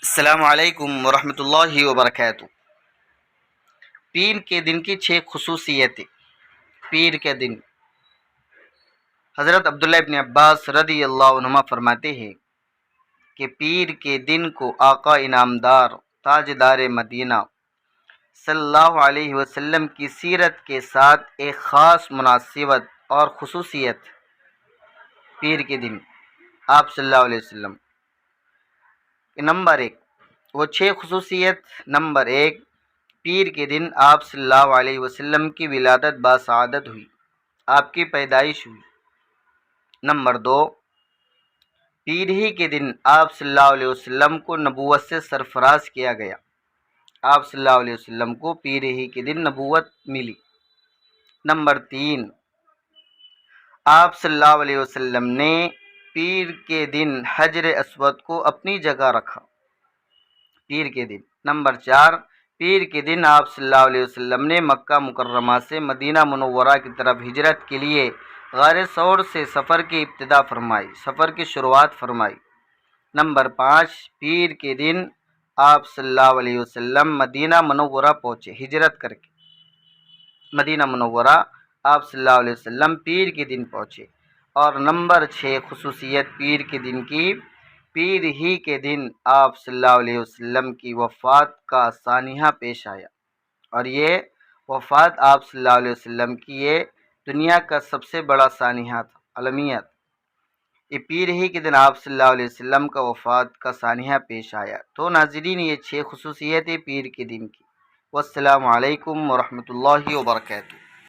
السلام علیکم ورحمۃ اللہ وبرکاتہ۔ پیر کے دن کی 6 خصوصیتیں۔ پیر کے دن حضرت عبداللہ ابن عباس رضی اللہ عنہما فرماتے ہیں کہ پیر کے دن کو آقا انعامدار تاجدار مدینہ صلی اللہ علیہ وسلم کی سیرت کے ساتھ ایک خاص مناسبت اور خصوصیت۔ پیر کے دن آپ صلی اللہ علیہ وسلم نمبر 1 وہ 6 خصوصیت۔ نمبر 1، پیر کے دن آپ صلی اللہ علیہ وسلم کی ولادت باسعادت ہوئی، آپ کی پیدائش ہوئی۔ نمبر 2، پیر ہی کے دن آپ صلی اللہ علیہ وسلم کو نبوت سے سرفراز کیا گیا، آپ صلی اللہ علیہ وسلم کو پیر ہی کے دن نبوت ملی۔ نمبر 3، آپ صلی اللہ علیہ وسلم نے پیر کے دن حجر اسود کو اپنی جگہ رکھا، پیر کے دن۔ نمبر 4، پیر کے دن آپ صلی اللہ علیہ وسلم نے مکہ مکرمہ سے مدینہ منورہ کی طرف ہجرت کے لیے غار ثور سے سفر کی ابتدا فرمائی، سفر کی شروعات فرمائی۔ نمبر 5، پیر کے دن آپ صلی اللہ علیہ وسلم مدینہ منورہ پہنچے، ہجرت کر کے مدینہ منورہ آپ صلی اللہ علیہ وسلم پیر کے دن پہنچے۔ اور نمبر 6 خصوصیت پیر کے دن کی، پیر ہی کے دن آپ صلی اللہ علیہ وسلم کی وفات کا سانحہ پیش آیا، اور یہ وفات آپ صلی اللہ علیہ وسلم کی یہ دنیا کا سب سے بڑا سانحہ تھا، عالمیت۔ یہ پیر ہی کے دن آپ صلی اللہ علیہ وسلم کا وفات کا سانحہ پیش آیا۔ تو ناظرین، یہ 6 خصوصیتیں پیر کے دن کی۔ والسلام علیکم ورحمۃ اللہ وبرکاتہ۔